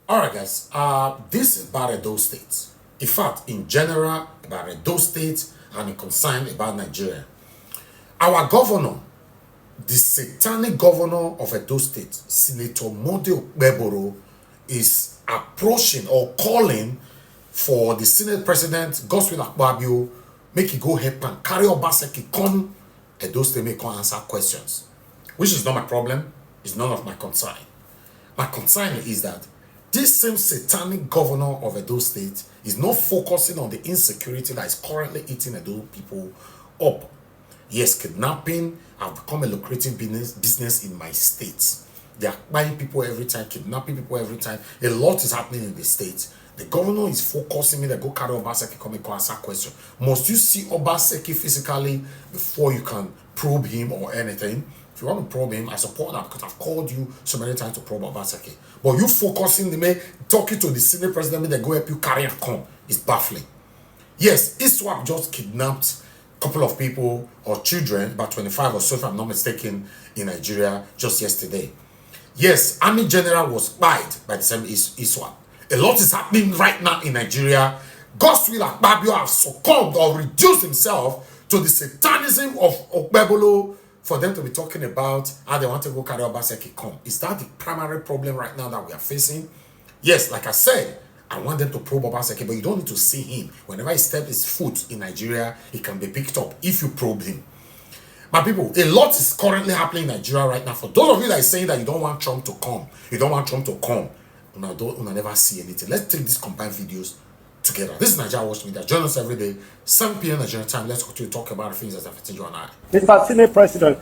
All right, guys. This is about those states. In fact, in general, about those states and a concern about Nigeria. Our governor, the satanic governor of Edo State, Senator Okpebholo, is approaching or calling for the Senate President, Godswill Akpabio, make it go help and carry Obaseki come Edo State, make come answer questions. Which is not my problem. It's none of my concern. My concern is that this same satanic governor of Edo State is not focusing on the insecurity that is currently eating Edo people up. Yes, kidnapping have become a lucrative business in my state. They are buying people every time, kidnapping people every time. A lot is happening in the state. The governor is focusing me that go carry Obaseki, come and answer question. Must you see Obaseki physically before you can probe him or anything? If you want to probe him, I support that because I've called you so many times to probe Obaseki. But you focusing the man, talking to the Senate President, that go help you carry and come, is baffling. Yes, ISWAP just kidnapped a couple of people or children, about 25 or so, if I'm not mistaken, in Nigeria just yesterday. Yes, Army General was spied by the same ISWAP. A lot is happening right now in Nigeria. Godswill Akpabio has succumbed or reduced himself to the satanism of Okpebholo for them to be talking about how they want to go carry Obaseki come. Is that the primary problem right now that we are facing? Yes, like I said, I want them to probe Obaseki, but you don't need to see him. Whenever he steps his foot in Nigeria, he can be picked up if you probe him. My people, a lot is currently happening in Nigeria right now. For those of you that are saying that you don't want Trump to come, you don't want Trump to come, you never see anything. Let's take these combined videos together. This is NAIJA Watch Media. Join us every day, 7 p.m. Nigerian time. Let's continue to talk about the things that affect you and I. Mr. Senate President,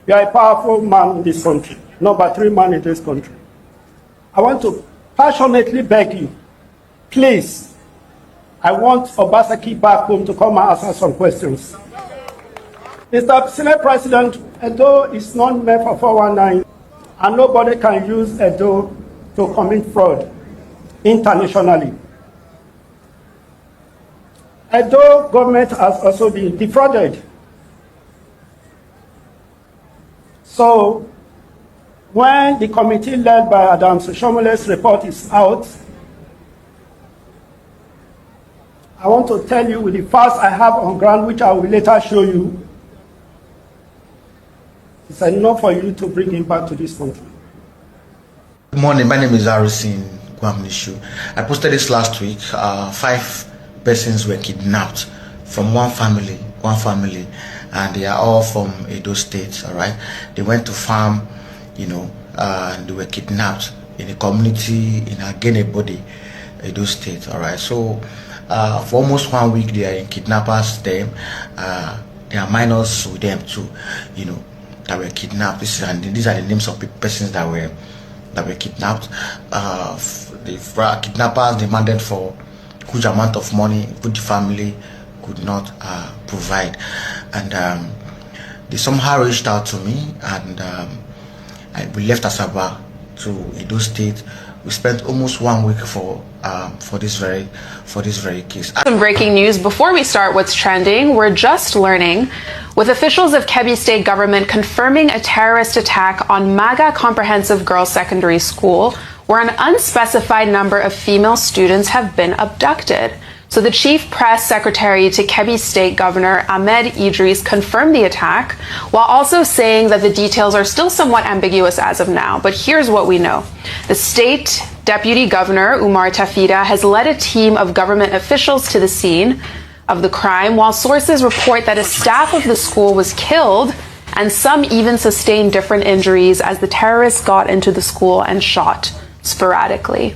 you are a powerful man in this country, number 3 man in this country. I want to passionately beg you, please, I want Obaseki back home to come and answer some questions. Mr. Senate President, Edo is not meant for 419, and nobody can use Edo to commit fraud internationally. Edo government has also been defrauded. So, when the committee led by Adam Sushomole's report is out, I want to tell you with the facts I have on ground, which I will later show you, it's enough for you to bring him back to this country. Good morning, my name is Harrison Gwamnishu. I posted this last week. 5 persons were kidnapped from one family, and they are all from Edo State. All right, they went to farm, and they were kidnapped in a community in Agenebode, Edo State. All right, so for almost 1 week they are in kidnappers. There are minors with them too, that were kidnapped. These are the names of persons that were kidnapped. The kidnappers demanded for huge amount of money which the family could not provide, and they somehow reached out to me, and we left Asaba to Edo State. We spent almost 1 week for this very case. Some breaking news before we start what's trending. We're just learning, with officials of Kebbi State government confirming a terrorist attack on MAGA Comprehensive Girls Secondary School, where an unspecified number of female students have been abducted. So the chief press secretary to Kebbi State Governor Ahmed Idris confirmed the attack, while also saying that the details are still somewhat ambiguous as of now. But here's what we know. The state deputy governor, Umar Tafida, has led a team of government officials to the scene of the crime, while sources report that a staff of the school was killed and some even sustained different injuries as the terrorists got into the school and shot sporadically.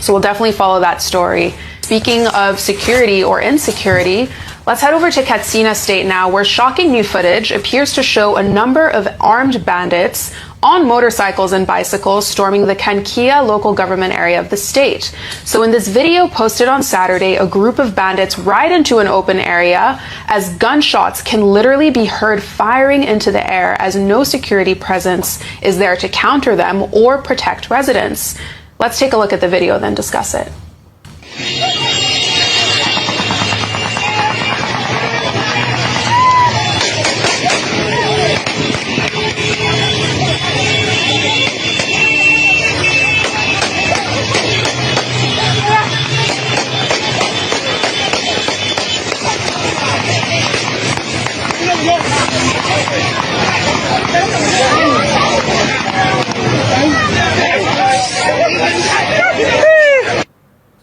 So we'll definitely follow that story. Speaking of security or insecurity, let's head over to Katsina State now, where shocking new footage appears to show a number of armed bandits on motorcycles and bicycles storming the Kankia local government area of the state. So in this video posted on Saturday, a group of bandits ride into an open area as gunshots can literally be heard firing into the air, as no security presence is there to counter them or protect residents. Let's take a look at the video, then discuss it.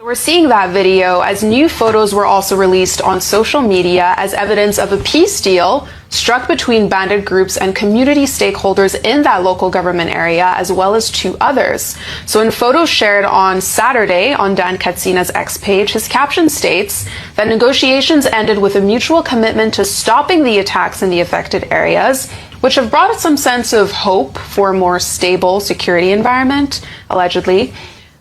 We're seeing that video as new photos were also released on social media as evidence of a peace deal struck between bandit groups and community stakeholders in that local government area, as well as 2 others. So in photos shared on Saturday on Dan Katsina's X page, his caption states that negotiations ended with a mutual commitment to stopping the attacks in the affected areas, which have brought some sense of hope for a more stable security environment, allegedly.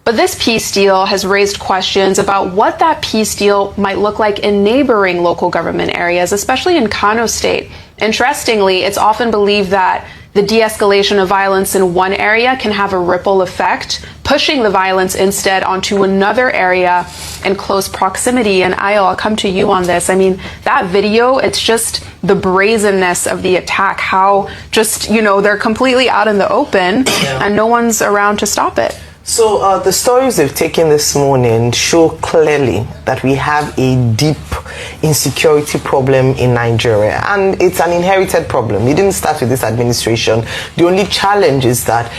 But this peace deal has raised questions about what that peace deal might look like in neighboring local government areas, especially in Kano State. Interestingly, it's often believed that the de-escalation of violence in one area can have a ripple effect, pushing the violence instead onto another area in close proximity. And I'll come to you on this. I mean, that video, it's just the brazenness of the attack, how just, they're completely out in the open and no one's around to stop it. So the stories they've taken this morning show clearly that we have a deep insecurity problem in Nigeria, and it's an inherited problem. It didn't start with this administration. The only challenge is that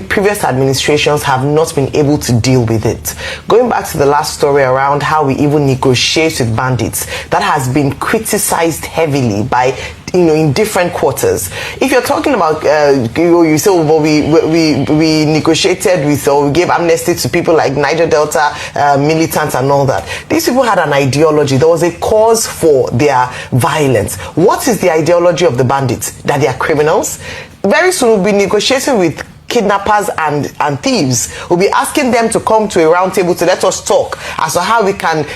previous administrations have not been able to deal with it. Going back to the last story around how we even negotiate with bandits, that has been criticized heavily by in different quarters. If you're talking about, you say, well, we negotiated with, or we gave amnesty to people like Niger Delta militants and all that. These people had an ideology. There was a cause for their violence. What is the ideology of the bandits? That they are criminals? Very soon we'll be negotiating with kidnappers and thieves. We'll be asking them to come to a round table to let us talk as to how we can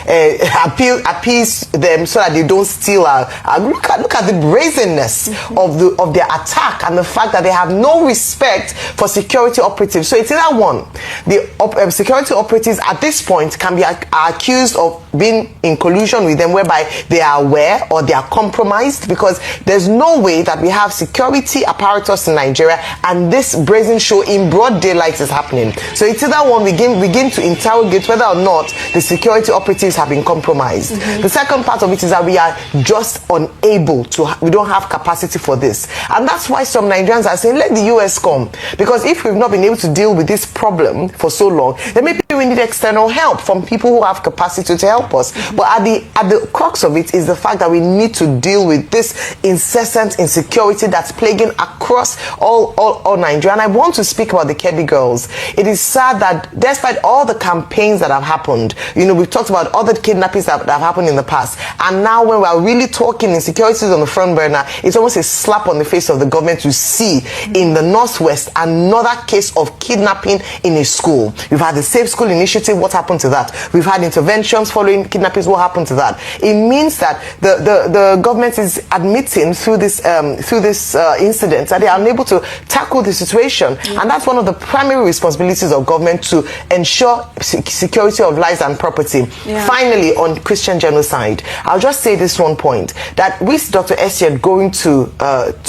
appease them so that they don't steal our look at the brazenness of their attack and the fact that they have no respect for security operatives. So it's either one, the security operatives at this point can be accused of being in collusion with them, whereby they are aware or they are compromised, because there's no way that we have security apparatus in Nigeria and this brazen show in broad daylight is happening. So it's either one, we begin to interrogate whether or not the security operatives have been compromised. The second part of it is that we are just unable to, we don't have capacity for this. And that's why some Nigerians are saying, let the US come. Because if we've not been able to deal with this problem for so long, then maybe we need external help from people who have capacity to help us. But at the crux of it is the fact that we need to deal with this incessant insecurity that's plaguing across all Nigeria. And I want to speak about the Kebbi girls. It is sad that despite all the campaigns that have happened, we've talked about other kidnappings that have happened in the past, and now when we're really talking insecurities on the front burner, it's almost a slap on the face of the government to see in the Northwest another case of kidnapping in a school. We've had the Safe School Initiative. What happened to that? We've had interventions following kidnappings. What happened to that? It means that the government is admitting through this incident that they are unable to tackle the situation, and that's one of the primary responsibilities of government, to ensure security of lives and property. Finally, on Christian genocide, I'll just say this one point, that with Dr. Esiet going to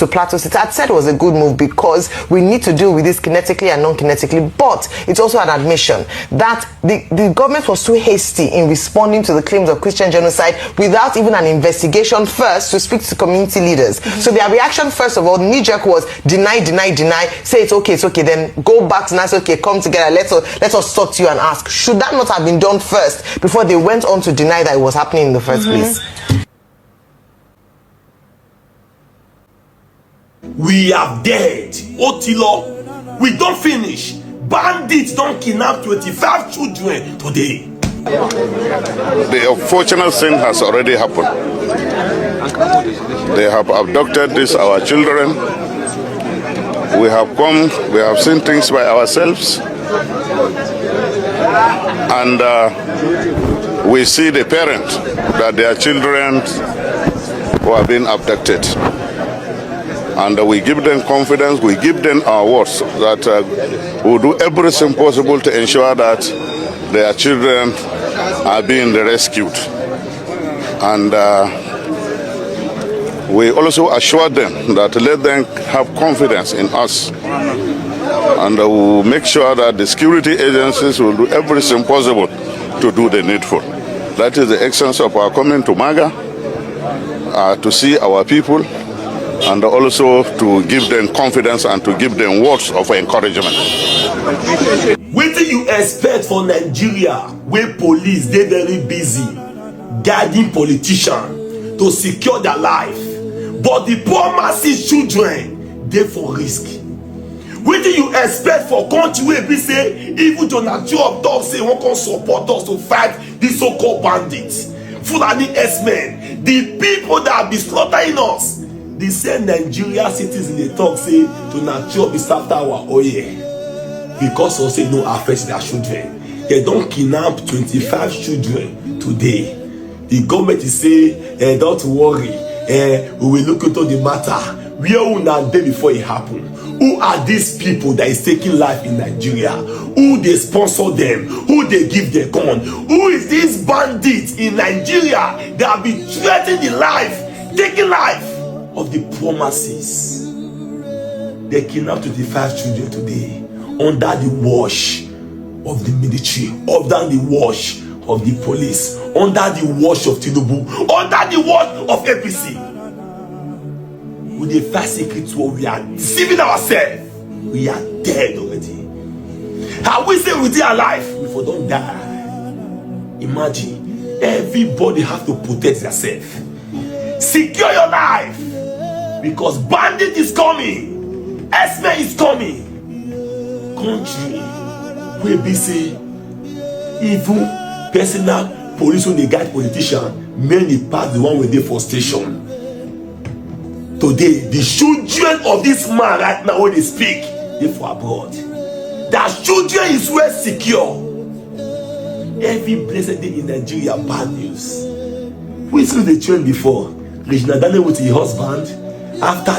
Plateau State, I said it was a good move because we need to deal with this kinetically and non-kinetically, but it's also an admission that the government was too hasty in responding to the claims of Christian genocide without even an investigation first to speak to community leaders. So their reaction, first of all, knee-jerk was deny, say it's okay, then go back and say, okay, come together, let us talk to you and ask. Should that not have been done first before they went on to deny that it was happening in the first place? We are dead. Otilo, we don't finish. Bandits don't kidnap 25 children today. The unfortunate thing has already happened. They have abducted our children. We have come, we have seen things by ourselves. And we see the parents, that their children were being abducted. And we give them confidence, we give them our words that we'll do everything possible to ensure that their children are being rescued. And we also assure them that let them have confidence in us. And we'll make sure that the security agencies will do everything possible to do the needful. That is the essence of our coming to MAGA, to see our people, and also to give them confidence and to give them words of encouragement. What do you expect for Nigeria where police they very busy guiding politicians to secure their life, but the poor masses children they for risk? What do you expect for country where we say even Donald Trump talk say one can support us to fight these so-called bandits, Fulani S-men, the people that be slaughtering us? They say Nigeria citizens they talk say Donald Trump is after our oil because of say no affect their children. They don't kidnap 25 children today. The government is say don't worry, we will look into the matter. Where una dey before it happen? Who are these people that is taking life in Nigeria? Who they sponsor them? Who they give their gun? Who is this bandit in Nigeria that have been threatening the life, taking life of the poor masses? They kidnapped 25 children today under the watch of the military, under the watch of the police, under the watch of Tinubu, under the watch of APC. With the first secret war, we are deceiving ourselves. We are dead already. How we say we are alive, we for don't die. Imagine, everybody have to protect yourself. Secure your life, because bandit is coming, S-men is coming. Country where be say even personal police when they guide politician, many pass the one where they for station. Today, the children of this man right now when they speak, they for abroad. Their children is well secure. Every blessed day in Nigeria, bad news. We saw the trend before. Regina Daniel with her husband. After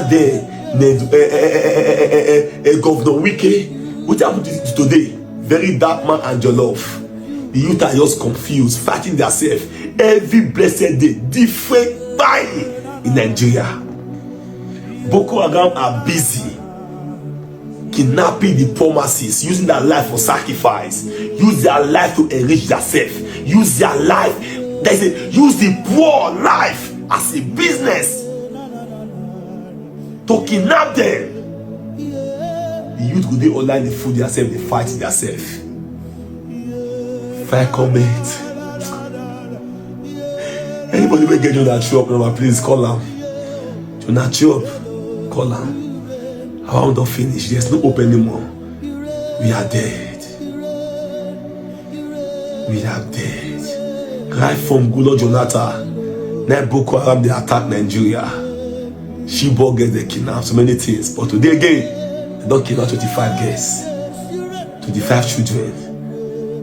Governor Wike, what happened to today? Very dark man and Jollof. The youth are just confused, fighting themselves. Every blessed day, different buying in Nigeria. Boko Haram are busy kidnapping the poor masses, using their life for sacrifice, use their life to enrich themselves, use their life, use the poor life as a business to kidnap them. The youth go dey online, they fool themselves, they fight themselves. Fire comment. Anybody will get Jonah Trump number, please call him. Jonah Trump, call him. I want to finish. There's no hope anymore. We are dead. We are dead. Right from Gulo Jonathan, now Boko Haram they attack Nigeria. Shibok gets the kidnap, so many things. But today again, they don't kidnap 25 girls, 25 children.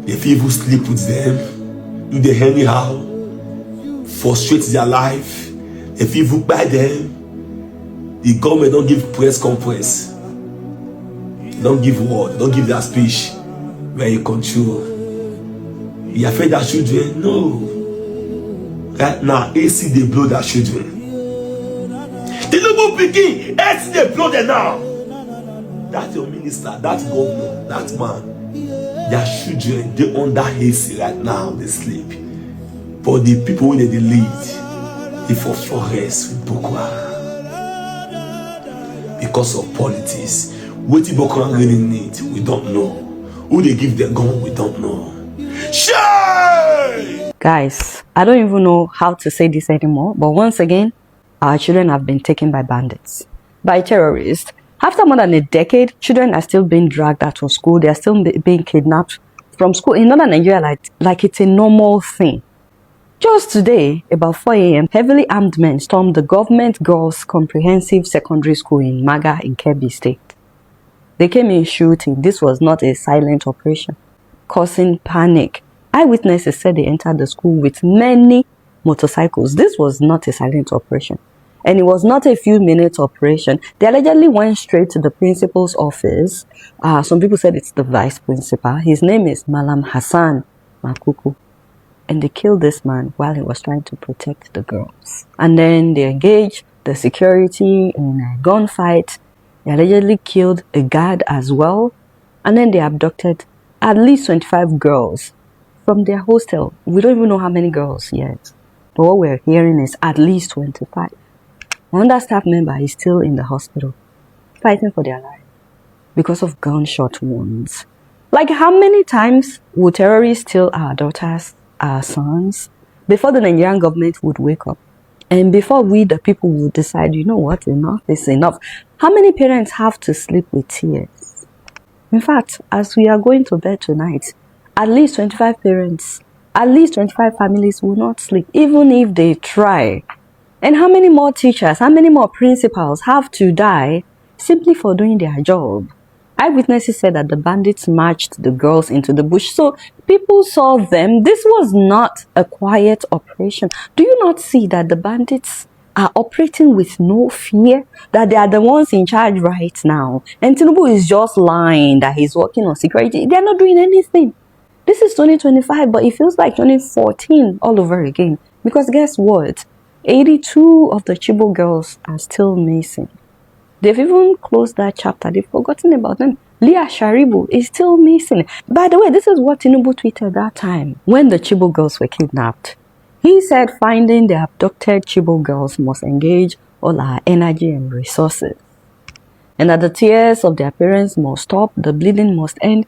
If people sleep with them, do they anyhow, frustrate their life. If people buy them, the government don't give press conference, don't give word, don't give their speech where you control. You affect their children? No. Right now, AC they blow their children. The little begin, AC they blow them now. That's your minister, that governor, that man. Their children, they under AC right now, they sleep. But the people when they lead, they for forest with Boko Haram. Because of politics. What the Boko Haram really need, we don't know. Who they give their gun, we don't know. Shay! Guys, I don't even know how to say this anymore, but once again, our children have been taken by bandits, by terrorists. After more than a decade, children are still being dragged out of school. They are still being kidnapped from school in northern Nigeria like it's a normal thing. Just today, about 4 a.m., heavily armed men stormed the government girls' comprehensive secondary school in Maga in Kebbi State. They came in shooting. This was not a silent operation, causing panic. Eyewitnesses said they entered the school with many motorcycles. This was not a silent operation, and it was not a few minutes operation. They allegedly went straight to the principal's office. Some people said it's the vice principal. His name is Malam Hassan Makuku. And they killed this man while he was trying to protect the girls. And then they engaged the security in a gunfight. They allegedly killed a guard as well. And then they abducted at least 25 girls from their hostel. We don't even know how many girls yet. But what we're hearing is at least 25. Another staff member is still in the hospital, fighting for their life because of gunshot wounds. Like, how many times would terrorists steal our daughters, our sons, before the Nigerian government would wake up? And before we, the people, would decide, you know what, enough is enough. How many parents have to sleep with tears? In fact, as we are going to bed tonight, at least 25 parents, at least 25 families will not sleep, even if they try. And how many more teachers, how many more principals have to die simply for doing their job? Eyewitnesses said that the bandits marched the girls into the bush, so people saw them. This was not a quiet operation. Do you not see that the bandits are operating with no fear, that they are the ones in charge right now? And Tinubu is just lying that he's working on security. They're not doing anything. This is 2025, but it feels like 2014 all over again. Because guess what? 82 of the Chibok girls are still missing. They've even closed that chapter. They've forgotten about them. Leah Sharibu is still missing. By the way, this is what Tinubu tweeted that time when the Chibok girls were kidnapped. He said finding the abducted Chibok girls must engage all our energy and resources, and that the tears of their parents must stop, the bleeding must end.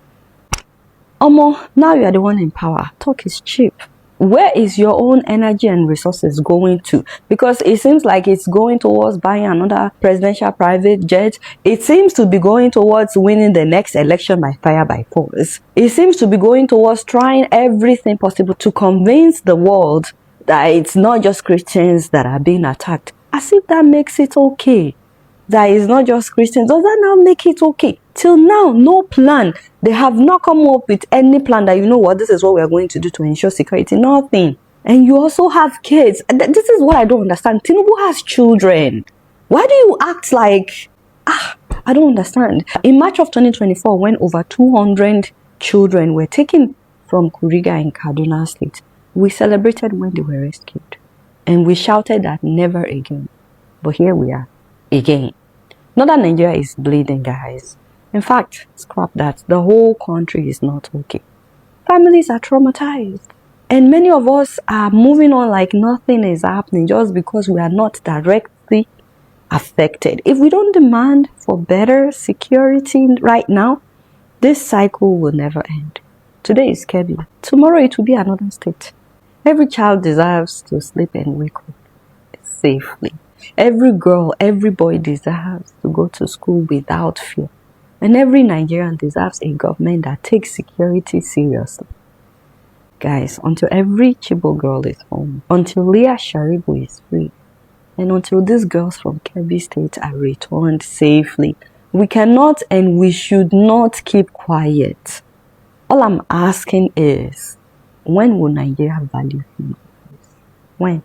Omo, now you are the one in power. Talk is cheap. Where is your own energy and resources going to? Because it seems like it's going towards buying another presidential private jet. It seems to be going towards winning the next election by fire by force. It seems to be going towards trying everything possible to convince the world that it's not just Christians that are being attacked. As if that makes it okay. That is not just Christians. Does that now make it okay? Till now, no plan. They have not come up with any plan that, you know what, this is what we are going to do to ensure security. Nothing. And you also have kids. This is what I don't understand. Tinubu has children. Why do you act like... I don't understand. In March of 2024, when over 200 children were taken from Kuriga in Kaduna State, we celebrated when they were rescued. And we shouted that never again. But here we are. Again. Northern Nigeria is bleeding, guys. In fact, scrap that. The whole country is not okay. Families are traumatized. And many of us are moving on like nothing is happening just because we are not directly affected. If we don't demand for better security right now, this cycle will never end. Today is Kebbi. Tomorrow it will be another state. Every child deserves to sleep and wake up safely. Every girl, every boy deserves to go to school without fear. And every Nigerian deserves a government that takes security seriously. Guys, until every Chibok girl is home, until Leah Sharibu is free, and until these girls from Kebbi State are returned safely, we cannot and we should not keep quiet. All I'm asking is, when will Nigeria value human lives? When?